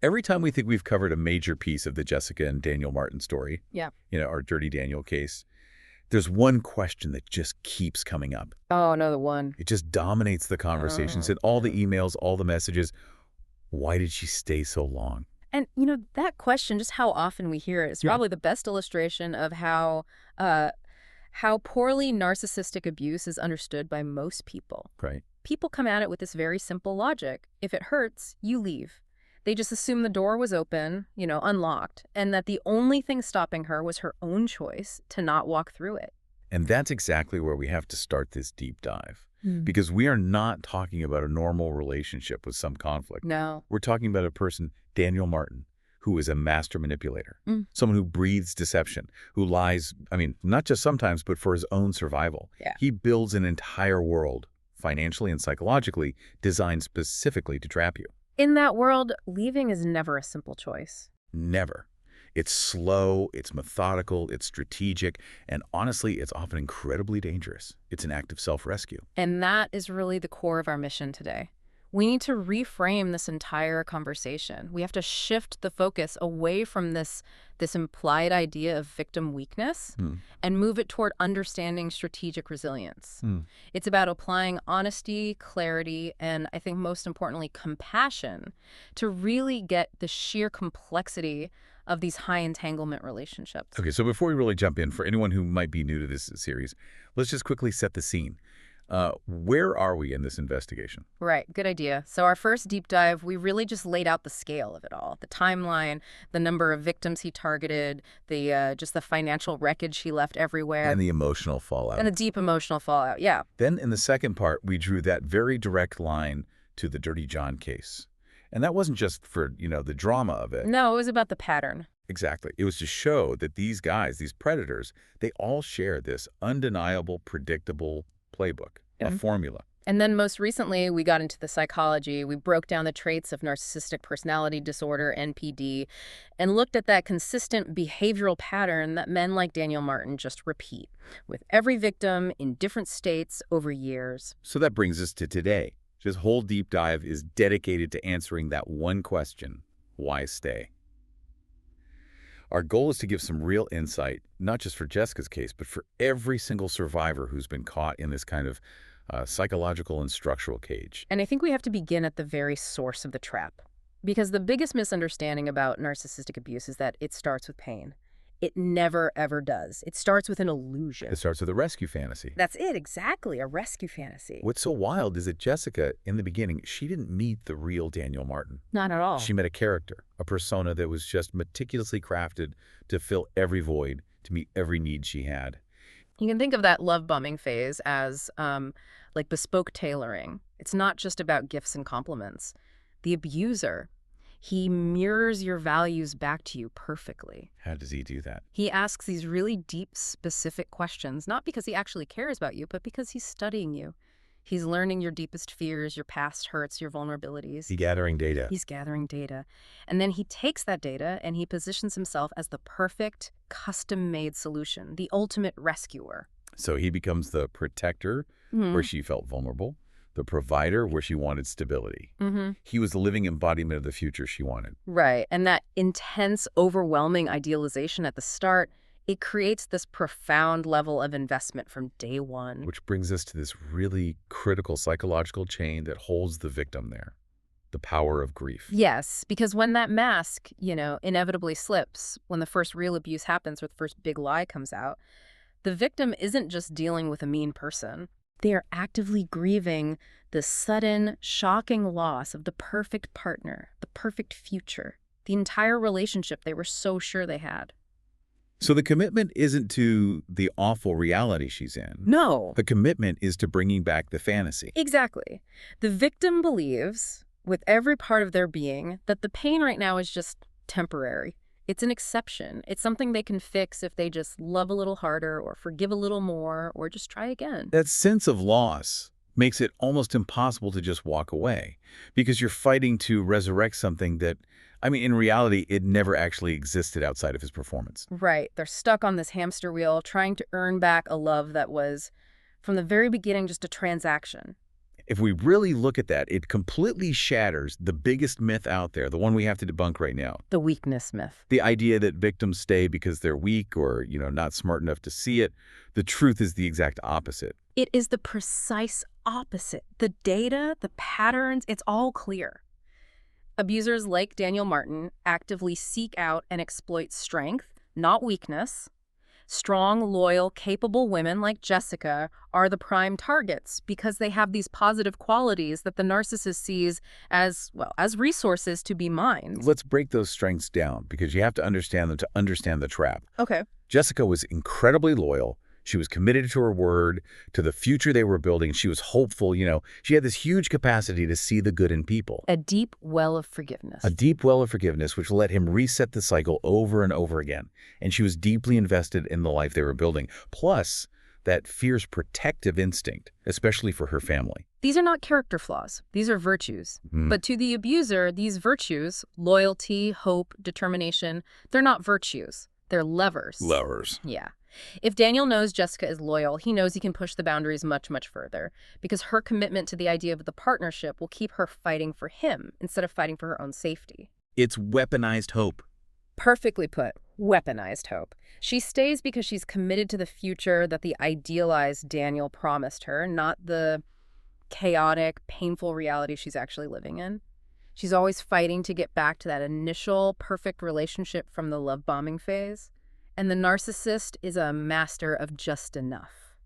Every time we think we've covered a major piece of the Jessica and Daniel Martin story, Yeah. our Dirty Daniel case, there's one question that just keeps coming up. Oh, another one. It just dominates the conversations Oh. and all the emails, all the messages. Why did she stay so long? And, that question, just how often we hear it, is Yeah. probably the best illustration of how poorly narcissistic abuse is understood by most people. Right. People come at it with this very simple logic. If it hurts, you leave. They just assume the door was open, unlocked, and that the only thing stopping her was her own choice to not walk through it. And that's exactly where we have to start this deep dive. Hmm. Because we are not talking about a normal relationship with some conflict. No. We're talking about a person, Daniel Martin, who is a master manipulator, Mm. someone who breathes deception, who lies, not just sometimes, but for his own survival. Yeah. He builds an entire world, financially and psychologically, designed specifically to trap you. In that world, leaving is never a simple choice. Never. It's slow, it's methodical, it's strategic, and honestly, it's often incredibly dangerous. It's an act of self-rescue. And that is really the core of our mission today. We need to reframe this entire conversation. We have to shift the focus away from this implied idea of victim weakness and move it toward understanding strategic resilience. It's about applying honesty, clarity, and I think most importantly, compassion to really get the sheer complexity of these high entanglement relationships. Okay, so before we really jump in, for anyone who might be new to this series, let's just quickly set the scene. Where are we in this investigation? Right, good idea. So our first deep dive, we really just laid out the scale of it all, the timeline, the number of victims he targeted, just the financial wreckage he left everywhere. And the emotional fallout. And the deep emotional fallout, yeah. Then in the second part, we drew that very direct line to the Dirty John case. And that wasn't just for, the drama of it. No, it was about the pattern. Exactly. It was to show that these guys, these predators, they all share this undeniable, predictable playbook, a formula. And then most recently, we got into the psychology. We broke down the traits of narcissistic personality disorder, NPD, and looked at that consistent behavioral pattern that men like Daniel Martin just repeat, with every victim in different states over years. So that brings us to today. This whole deep dive is dedicated to answering that one question: why stay? Our goal is to give some real insight, not just for Jessica's case, but for every single survivor who's been caught in this kind of psychological and structural cage. And I think we have to begin at the very source of the trap. Because the biggest misunderstanding about narcissistic abuse is that it starts with pain. It never, ever does. It starts with an illusion. It starts with a rescue fantasy. That's it, exactly, a rescue fantasy. What's so wild is that Jessica, in the beginning, she didn't meet the real Daniel Martin. Not at all. She met a character, a persona that was just meticulously crafted to fill every void, to meet every need she had. You can think of that love bombing phase as like bespoke tailoring. It's not just about gifts and compliments. The abuser, he mirrors your values back to you perfectly. How does he do that? He asks these really deep, specific questions, not because he actually cares about you, but because he's studying you. He's learning your deepest fears, your past hurts, your vulnerabilities. He's gathering data. He's gathering data. And then he takes that data and he positions himself as the perfect, custom-made solution, the ultimate rescuer. So he becomes the protector where she felt vulnerable, the provider where she wanted stability. He was the living embodiment of the future she wanted. Right. And that intense, overwhelming idealization at the start, it creates this profound level of investment from day one. Which brings us to this really critical psychological chain that holds the victim there. The power of grief. Yes, because when that mask, inevitably slips, when the first real abuse happens or the first big lie comes out, the victim isn't just dealing with a mean person. They are actively grieving the sudden, shocking loss of the perfect partner, the perfect future, the entire relationship they were so sure they had. So the commitment isn't to the awful reality she's in. No. The commitment is to bringing back the fantasy. Exactly. The victim believes, with every part of their being, that the pain right now is just temporary. It's an exception. It's something they can fix if they just love a little harder or forgive a little more or just try again. That sense of loss makes it almost impossible to just walk away because you're fighting to resurrect something that, in reality, it never actually existed outside of his performance. Right. They're stuck on this hamster wheel trying to earn back a love that was, from the very beginning, just a transaction. If we really look at that, it completely shatters the biggest myth out there, the one we have to debunk right now. The weakness myth. The idea that victims stay because they're weak or, not smart enough to see it. The truth is the exact opposite. It is the precise opposite. The data, the patterns, it's all clear. Abusers like Daniel Martin actively seek out and exploit strength, not weakness. Strong, loyal, capable women like Jessica are the prime targets because they have these positive qualities that the narcissist sees as, well, as resources to be mined. Let's break those strengths down because you have to understand them to understand the trap. Okay. Jessica was incredibly loyal. She was committed to her word, to the future they were building. She was hopeful, She had this huge capacity to see the good in people. A deep well of forgiveness. A deep well of forgiveness, which let him reset the cycle over and over again. And she was deeply invested in the life they were building. Plus, that fierce protective instinct, especially for her family. These are not character flaws. These are virtues. But to the abuser, these virtues, loyalty, hope, determination, they're not virtues. They're levers. Levers. Yeah. If Daniel knows Jessica is loyal, he knows he can push the boundaries much, much further because her commitment to the idea of the partnership will keep her fighting for him instead of fighting for her own safety. It's weaponized hope. Perfectly put. Weaponized hope. She stays because she's committed to the future that the idealized Daniel promised her, not the chaotic, painful reality she's actually living in. She's always fighting to get back to that initial perfect relationship from the love bombing phase. And the narcissist is a master of just enough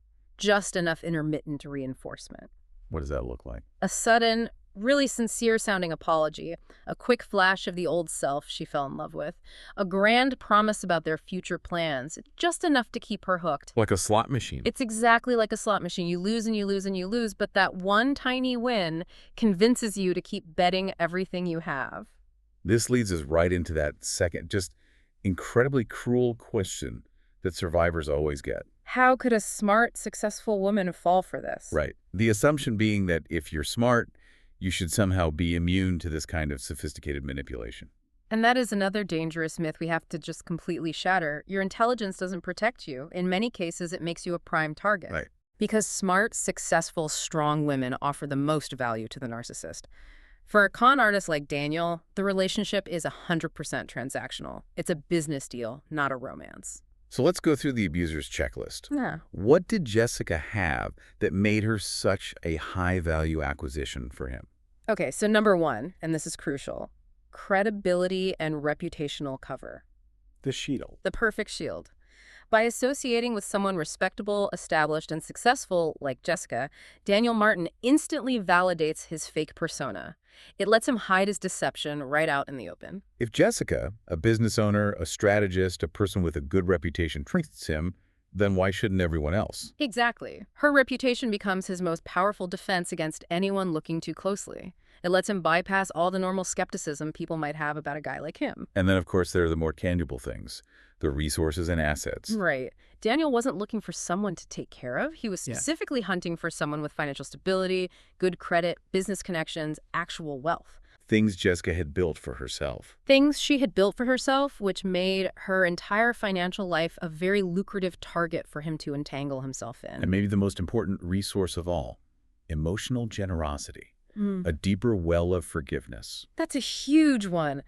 intermittent reinforcement. What does that look like? A sudden, really sincere-sounding apology, a quick flash of the old self she fell in love with, a grand promise about their future plans, just enough to keep her hooked. Like a slot machine. It's exactly like a slot machine. You lose and you lose and you lose, but that one tiny win convinces you to keep betting everything you have. This leads us right into that second, just incredibly cruel question that survivors always get. How could a smart, successful woman fall for this? Right. The assumption being that if you're smart, you should somehow be immune to this kind of sophisticated manipulation. And that is another dangerous myth we have to just completely shatter. Your intelligence doesn't protect you. In many cases, it makes you a prime target. Right. Because smart, successful, strong women offer the most value to the narcissist. For a con artist like Daniel, the relationship is 100% transactional. It's a business deal, not a romance. So let's go through the abuser's checklist. Yeah. What did Jessica have that made her such a high-value acquisition for him? Okay, so number one, and this is crucial, credibility and reputational cover. The shield. The perfect shield. By associating with someone respectable, established, and successful like Jessica, Daniel Martin instantly validates his fake persona. It lets him hide his deception right out in the open. If Jessica, a business owner, a strategist, a person with a good reputation, trusts him, then why shouldn't everyone else? Exactly. Her reputation becomes his most powerful defense against anyone looking too closely. It lets him bypass all the normal skepticism people might have about a guy like him. And then, of course, there are the more tangible things, the resources and assets. Right. Daniel wasn't looking for someone to take care of. He was specifically hunting for someone with financial stability, good credit, business connections, actual wealth. Things Jessica had built for herself. Things she had built for herself, which made her entire financial life a very lucrative target for him to entangle himself in. And maybe the most important resource of all, emotional generosity. A deeper well of forgiveness. That's a huge one.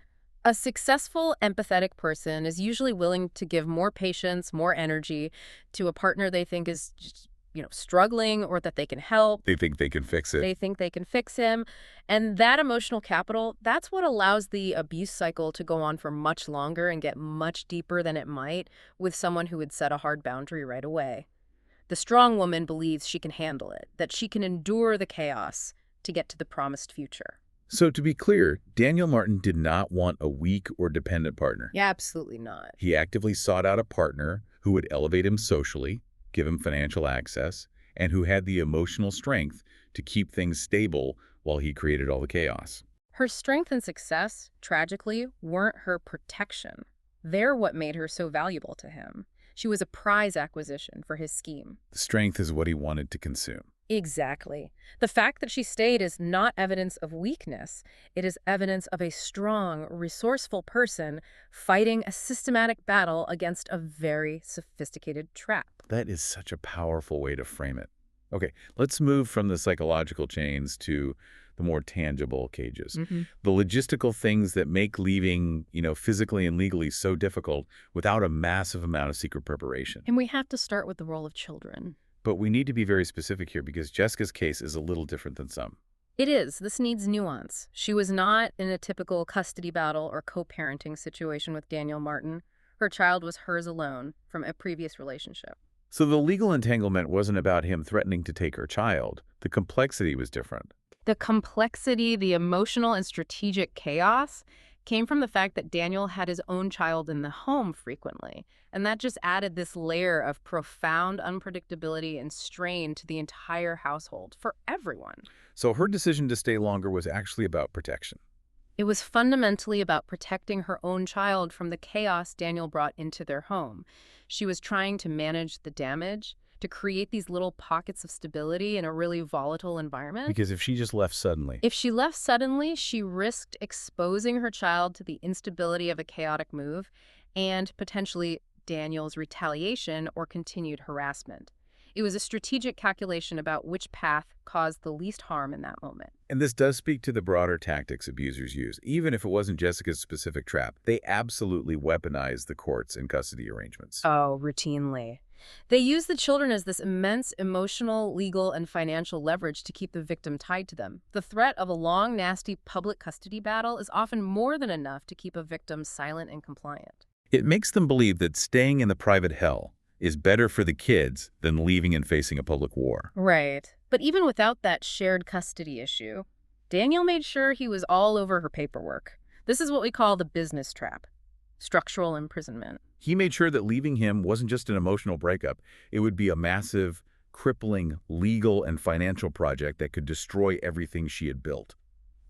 A successful, empathetic person is usually willing to give more patience, more energy to a partner they think is just, struggling or that they can help. They think they can fix it. They think they can fix him. And that emotional capital, that's what allows the abuse cycle to go on for much longer and get much deeper than it might with someone who would set a hard boundary right away. The strong woman believes she can handle it, that she can endure the chaos to get to the promised future. So to be clear, Daniel Martin did not want a weak or dependent partner. Yeah, absolutely not. He actively sought out a partner who would elevate him socially, give him financial access, and who had the emotional strength to keep things stable while he created all the chaos. Her strength and success, tragically, weren't her protection. They're what made her so valuable to him. She was a prize acquisition for his scheme. The strength is what he wanted to consume. Exactly. The fact that she stayed is not evidence of weakness. It is evidence of a strong, resourceful person fighting a systematic battle against a very sophisticated trap. That is such a powerful way to frame it. Okay, let's move from the psychological chains to the more tangible cages. Hmm. The logistical things that make leaving, physically and legally so difficult without a massive amount of secret preparation. And we have to start with the role of children. But we need to be very specific here because Jessica's case is a little different than some. It is. This needs nuance. She was not in a typical custody battle or co-parenting situation with Daniel Martin. Her child was hers alone from a previous relationship. So the legal entanglement wasn't about him threatening to take her child. The complexity was different. The complexity, the emotional and strategic chaos came from the fact that Daniel had his own child in the home frequently. And that just added this layer of profound unpredictability and strain to the entire household for everyone. So her decision to stay longer was actually about protection. It was fundamentally about protecting her own child from the chaos Daniel brought into their home. She was trying to manage the damage, to create these little pockets of stability in a really volatile environment. Because if she just left suddenly, If she left suddenly, she risked exposing her child to the instability of a chaotic move and potentially Daniel's retaliation or continued harassment. It was a strategic calculation about which path caused the least harm in that moment. and this does speak to the broader tactics abusers use, even if it wasn't Jessica's specific trap, they absolutely weaponized the courts and custody arrangements. Oh, routinely. They use the children as this immense emotional, legal, and financial leverage to keep the victim tied to them. The threat of a long, nasty public custody battle is often more than enough to keep a victim silent and compliant. It makes them believe that staying in the private hell is better for the kids than leaving and facing a public war. Right. But even without that shared custody issue, Daniel made sure he was all over her paperwork. This is what we call the business trap, structural imprisonment. He made sure that leaving him wasn't just an emotional breakup. It would be a massive, crippling legal and financial project that could destroy everything she had built.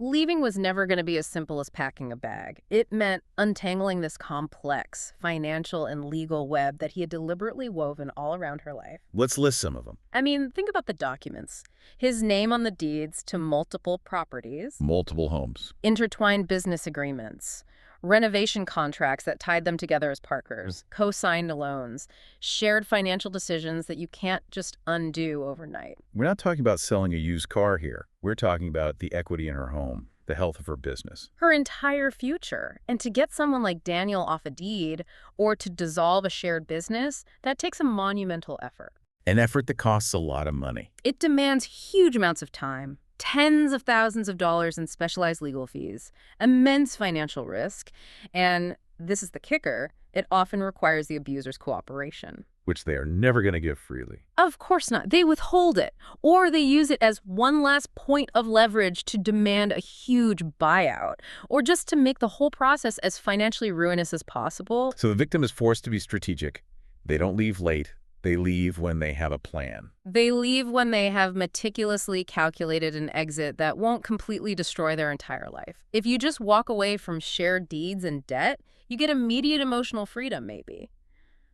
Leaving was never going to be as simple as packing a bag. It meant untangling this complex financial and legal web that he had deliberately woven all around her life. Let's list some of them. I mean, think about the documents. His name on the deeds to multiple properties, Multiple homes. intertwined business agreements, renovation contracts that tied them together as partners, co-signed loans, shared financial decisions that you can't just undo overnight. We're not talking about selling a used car here. We're talking about the equity in her home, the health of her business. Her entire future. And to get someone like Daniel off a deed or to dissolve a shared business, that takes a monumental effort. An effort that costs a lot of money. It demands huge amounts of time, tens of thousands of dollars in specialized legal fees, immense financial risk, and this is the kicker, it often requires the abuser's cooperation. Which they are never going to give freely. Of course not. They withhold it, or they use it as one last point of leverage to demand a huge buyout, or just to make the whole process as financially ruinous as possible. So the victim is forced to be strategic. They don't leave late. They leave when they have a plan. They leave when they have meticulously calculated an exit that won't completely destroy their entire life. If you just walk away from shared deeds and debt, you get immediate emotional freedom, maybe.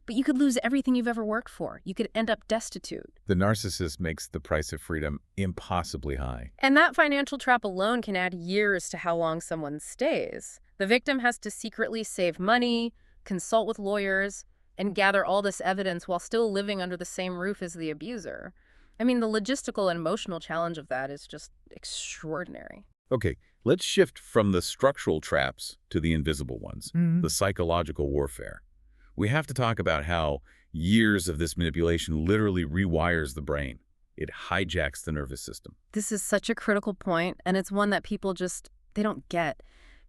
But you could lose everything you've ever worked for. You could end up destitute. The narcissist makes the price of freedom impossibly high. And that financial trap alone can add years to how long someone stays. The victim has to secretly save money, consult with lawyers, and gather all this evidence while still living under the same roof as the abuser. I mean, the logistical and emotional challenge of that is just extraordinary. Okay, let's shift from the structural traps to the invisible ones, the psychological warfare. We have to talk about how years of this manipulation literally rewires the brain. It hijacks the nervous system. This is such a critical point, and it's one that people they don't get.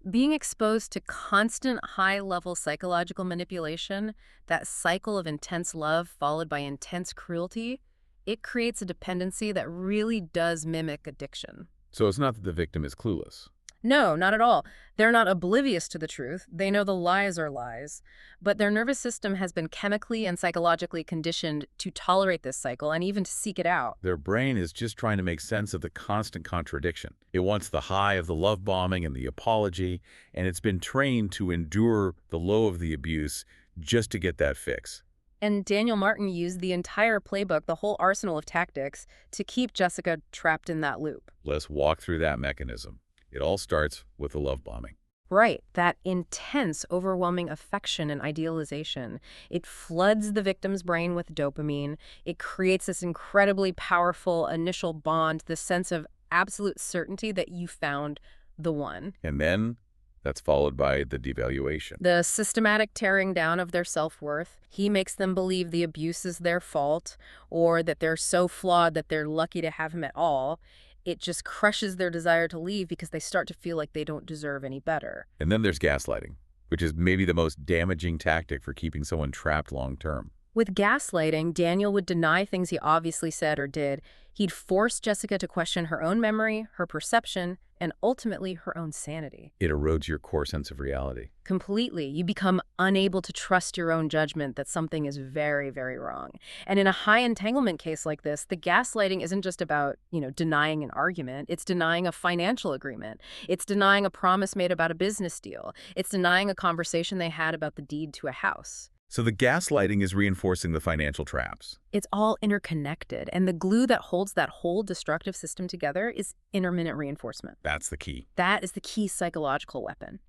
Being exposed to constant high-level psychological manipulation, that cycle of intense love followed by intense cruelty, it creates a dependency that really does mimic addiction. So it's not that the victim is clueless. No, not at all. They're not oblivious to the truth. They know the lies are lies. But their nervous system has been chemically and psychologically conditioned to tolerate this cycle and even to seek it out. Their brain is just trying to make sense of the constant contradiction. It wants the high of the love bombing and the apology, and it's been trained to endure the low of the abuse just to get that fix. And Daniel Martin used the entire playbook, the whole arsenal of tactics, to keep Jessica trapped in that loop. Let's walk through that mechanism. It all starts with the love bombing. Right, that intense, overwhelming affection and idealization. It floods the victim's brain with dopamine. It creates this incredibly powerful initial bond, this sense of absolute certainty that you found the one. And then that's followed by the devaluation. The systematic tearing down of their self-worth. He makes them believe the abuse is their fault, or that they're so flawed that they're lucky to have him at all. It just crushes their desire to leave because they start to feel like they don't deserve any better. And then there's gaslighting, which is maybe the most damaging tactic for keeping someone trapped long term. With gaslighting, Daniel would deny things he obviously said or did. He'd force Jessica to question her own memory, her perception, and ultimately her own sanity. It erodes your core sense of reality. Completely. You become unable to trust your own judgment that something is very, very wrong. And in a high entanglement case like this, the gaslighting isn't just about, denying an argument. It's denying a financial agreement. It's denying a promise made about a business deal. It's denying a conversation they had about the deed to a house. So the gaslighting is reinforcing the financial traps. It's all interconnected, and the glue that holds that whole destructive system together is intermittent reinforcement. That's the key. That is the key psychological weapon.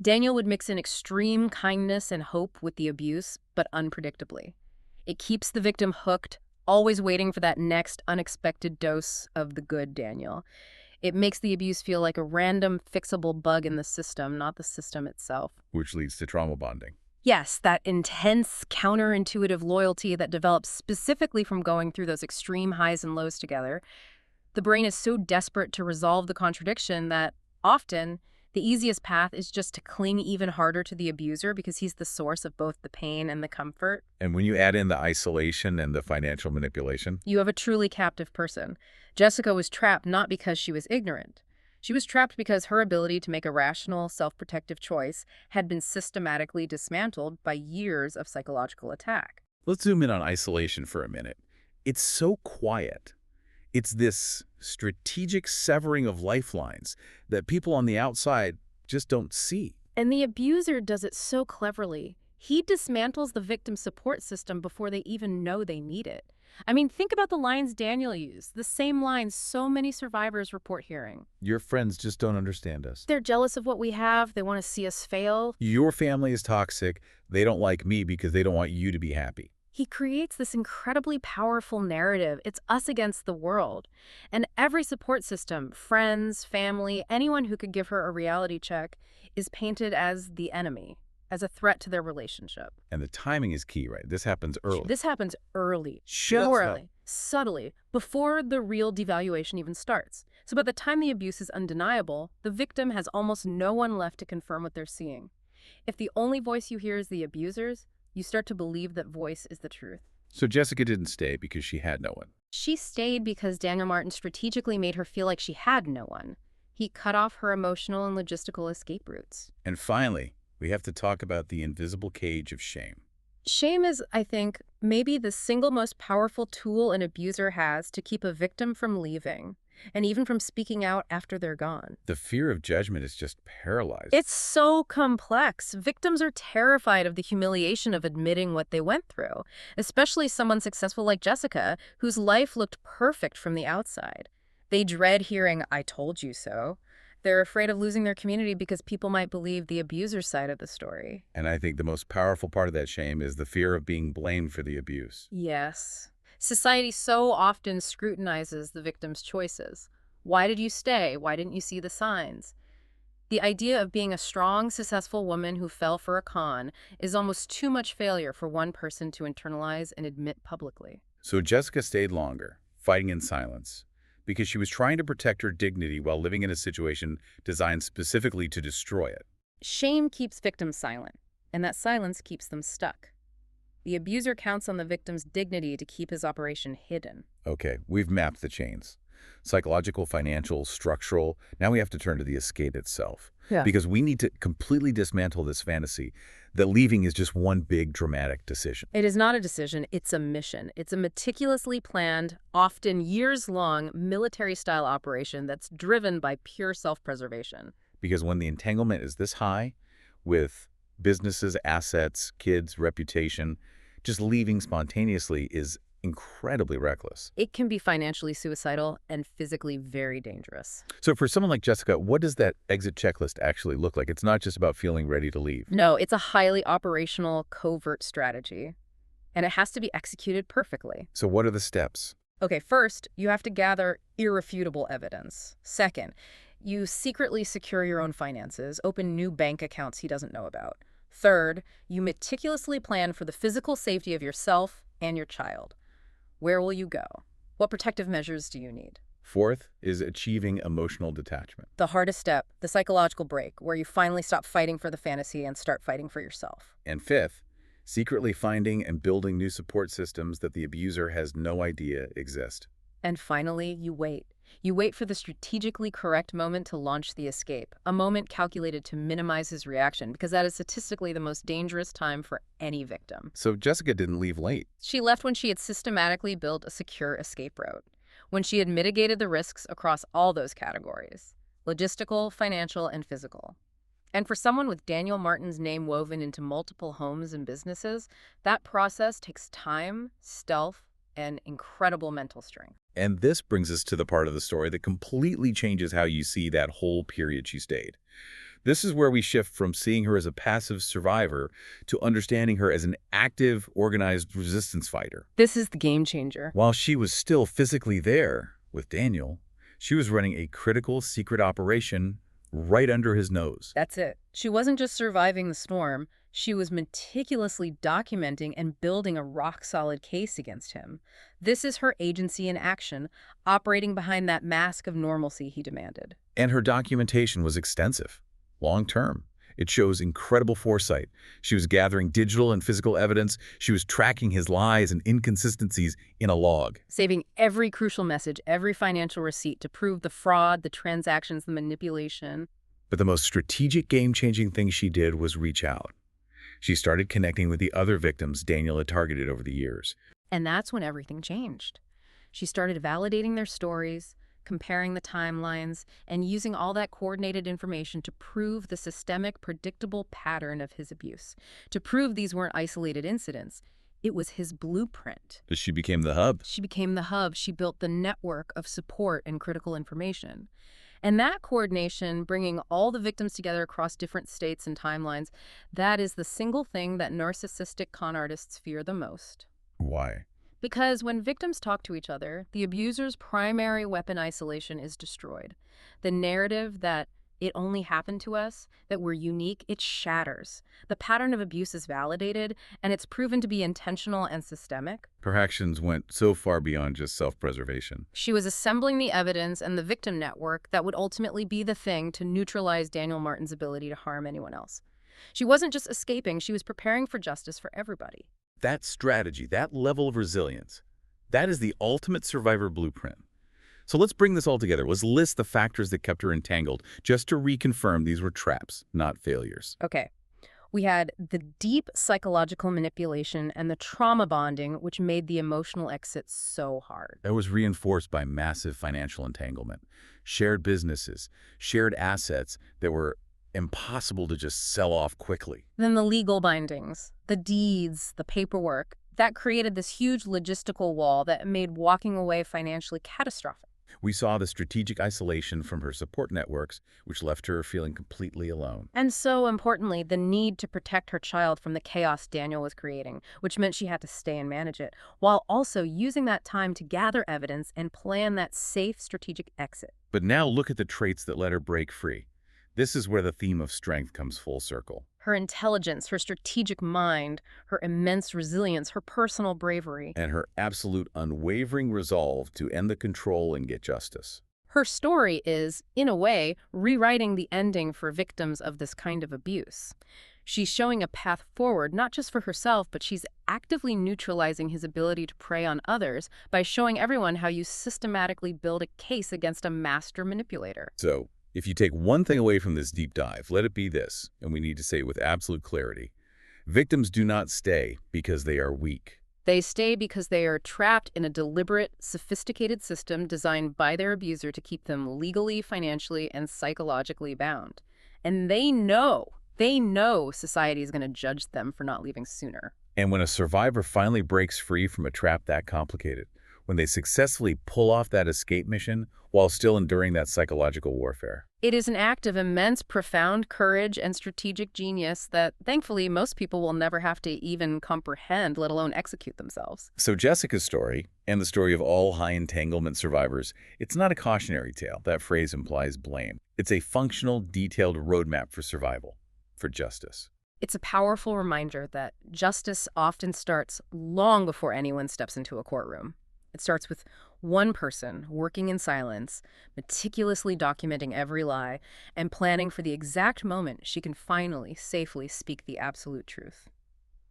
Daniel would mix in extreme kindness and hope with the abuse, but unpredictably. It keeps the victim hooked, always waiting for that next unexpected dose of the good Daniel. It makes the abuse feel like a random, fixable bug in the system, not the system itself. Which leads to trauma bonding. Yes, that intense, counterintuitive loyalty that develops specifically from going through those extreme highs and lows together. The brain is so desperate to resolve the contradiction that often the easiest path is just to cling even harder to the abuser because he's the source of both the pain and the comfort. And when you add in the isolation and the financial manipulation, You have a truly captive person. Jessica was trapped not because she was ignorant. She was trapped because her ability to make a rational, self-protective choice had been systematically dismantled by years of psychological attack. let's zoom in on isolation for a minute. It's so quiet. It's this strategic severing of lifelines that people on the outside just don't see. And the abuser does it so cleverly. He dismantles the victim support system before they even know they need it. I mean, think about the lines Daniel used, the same lines so many survivors report hearing. Your friends just don't understand us. They're jealous of what we have. They want to see us fail. Your family is toxic. They don't like me because they don't want you to be happy. He creates this incredibly powerful narrative. It's us against the world. And every support system, friends, family, anyone who could give her a reality check, is painted as the enemy, as a threat to their relationship. And the timing is key, right? This happens early. This happens early. Shut More up. early. Subtly, before the real devaluation even starts. So by the time the abuse is undeniable, the victim has almost no one left to confirm what they're seeing. If the only voice you hear is the abuser's, you start to believe that voice is the truth. So Jessica didn't stay because she had no one. She stayed because Daniel Martin strategically made her feel like she had no one. He cut off her emotional and logistical escape routes. And finally, we have to talk about the invisible cage of shame. Shame is, I think, maybe the single most powerful tool an abuser has to keep a victim from leaving, and even from speaking out after they're gone. The fear of judgment is just paralyzed. It's so complex. Victims are terrified of the humiliation of admitting what they went through, especially someone successful like Jessica, whose life looked perfect from the outside. They dread hearing, "I told you so." They're afraid of losing their community because people might believe the abuser's side of the story. And I think the most powerful part of that shame is the fear of being blamed for the abuse. Yes. Society so often scrutinizes the victim's choices. Why did you stay? Why didn't you see the signs? The idea of being a strong, successful woman who fell for a con is almost too much failure for one person to internalize and admit publicly. So Jessica stayed longer, fighting in silence, because she was trying to protect her dignity while living in a situation designed specifically to destroy it. Shame keeps victims silent, and that silence keeps them stuck. The abuser counts on the victim's dignity to keep his operation hidden. Okay, we've mapped the chains. Psychological, financial, structural. Now we have to turn to the escape itself. Yeah. Because we need to completely dismantle this fantasy that leaving is just one big dramatic decision. It is not a decision, it's a mission. It's a meticulously planned, often years-long, military-style operation that's driven by pure self-preservation. Because when the entanglement is this high, with businesses, assets, kids, reputation, just leaving spontaneously is incredibly reckless. It can be financially suicidal and physically very dangerous. So for someone like Jessica, what does that exit checklist actually look like? It's not just about feeling ready to leave. No, it's a highly operational, covert strategy, and it has to be executed perfectly. So what are the steps? Okay, first, you have to gather irrefutable evidence. Second, you secretly secure your own finances, open new bank accounts he doesn't know about. Third, you meticulously plan for the physical safety of yourself and your child. Where will you go? What protective measures do you need? Fourth is achieving emotional detachment. The hardest step, the psychological break, where you finally stop fighting for the fantasy and start fighting for yourself. And fifth, secretly finding and building new support systems that the abuser has no idea exist. And finally, you wait. You wait for the strategically correct moment to launch the escape, a moment calculated to minimize his reaction, because that is statistically the most dangerous time for any victim. So Jessica didn't leave late. She left when she had systematically built a secure escape route, when she had mitigated the risks across all those categories: logistical, financial, and physical. And for someone with Daniel Martin's name woven into multiple homes and businesses, that process takes time, stealth, and incredible mental strength. And this brings us to the part of the story that completely changes how you see that whole period she stayed. This is where we shift from seeing her as a passive survivor to understanding her as an active, organized resistance fighter. This is the game changer. While she was still physically there with Daniel, she was running a critical secret operation right under his nose. That's it. She wasn't just surviving the storm, she was meticulously documenting and building a rock-solid case against him. This is her agency in action, operating behind that mask of normalcy he demanded. And her documentation was extensive, long-term. It shows incredible foresight. She was gathering digital and physical evidence. She was tracking his lies and inconsistencies in a log, Saving every crucial message, every financial receipt to prove the fraud, the transactions, the manipulation. But the most strategic, game-changing thing she did was reach out. She started connecting with the other victims Daniel had targeted over the years. And that's when everything changed. She started validating their stories, comparing the timelines, and using all that coordinated information to prove the systemic, predictable pattern of his abuse. To prove these weren't isolated incidents. It was his blueprint. She became the hub. She became the hub. She built the network of support and critical information. And that coordination, bringing all the victims together across different states and timelines, that is the single thing that narcissistic con artists fear the most. Why? Because when victims talk to each other, the abuser's primary weapon isolation is destroyed. The narrative that it only happened to us, that we're unique, it shatters. The pattern of abuse is validated, and it's proven to be intentional and systemic. Her actions went so far beyond just self-preservation. She was assembling the evidence and the victim network that would ultimately be the thing to neutralize Daniel Martin's ability to harm anyone else. She wasn't just escaping, she was preparing for justice for everybody. That strategy, that level of resilience, that is the ultimate survivor blueprint. So let's bring this all together. Let's list the factors that kept her entangled, just to reconfirm these were traps, not failures. Okay. We had the deep psychological manipulation and the trauma bonding, which made the emotional exit so hard. That was reinforced by massive financial entanglement, shared businesses, shared assets that were impossible to just sell off quickly. Then the legal bindings, the deeds, the paperwork, that created this huge logistical wall that made walking away financially catastrophic. We saw the strategic isolation from her support networks, which left her feeling completely alone. And so importantly, the need to protect her child from the chaos Daniel was creating, which meant she had to stay and manage it, while also using that time to gather evidence and plan that safe strategic exit. But now look at the traits that let her break free. This is where the theme of strength comes full circle. Her intelligence, her strategic mind, her immense resilience, her personal bravery. And her absolute unwavering resolve to end the control and get justice. Her story is, in a way, rewriting the ending for victims of this kind of abuse. She's showing a path forward, not just for herself, but she's actively neutralizing his ability to prey on others by showing everyone how you systematically build a case against a master manipulator. So, if you take one thing away from this deep dive, let it be this, and we need to say it with absolute clarity. Victims do not stay because they are weak. They stay because they are trapped in a deliberate, sophisticated system designed by their abuser to keep them legally, financially, and psychologically bound. And they know society is going to judge them for not leaving sooner. And when a survivor finally breaks free from a trap that complicated, when they successfully pull off that escape mission while still enduring that psychological warfare. It is an act of immense, profound courage and strategic genius that, thankfully, most people will never have to even comprehend, let alone execute themselves. So Jessica's story, and the story of all high entanglement survivors, it's not a cautionary tale. That phrase implies blame. It's a functional, detailed roadmap for survival, for justice. It's a powerful reminder that justice often starts long before anyone steps into a courtroom. It starts with one person working in silence, meticulously documenting every lie, and planning for the exact moment she can finally, safely speak the absolute truth.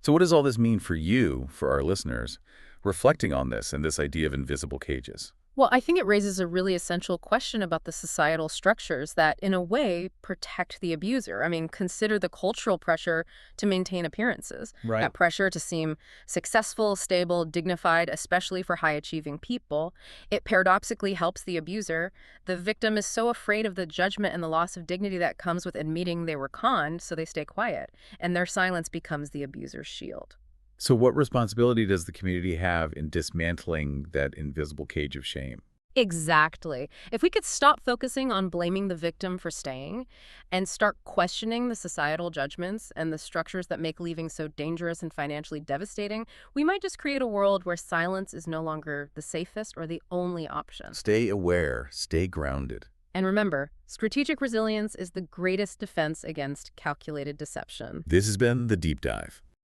So what does all this mean for you, for our listeners, reflecting on this and this idea of invisible cages? Well, I think it raises a really essential question about the societal structures that, in a way, protect the abuser. I mean, consider the cultural pressure to maintain appearances. Right. That pressure to seem successful, stable, dignified, especially for high-achieving people. It paradoxically helps the abuser. The victim is so afraid of the judgment and the loss of dignity that comes with admitting they were conned, so they stay quiet, and their silence becomes the abuser's shield. So what responsibility does the community have in dismantling that invisible cage of shame? Exactly. If we could stop focusing on blaming the victim for staying and start questioning the societal judgments and the structures that make leaving so dangerous and financially devastating, we might just create a world where silence is no longer the safest or the only option. Stay aware, stay grounded. And remember, strategic resilience is the greatest defense against calculated deception. This has been The Deep Dive.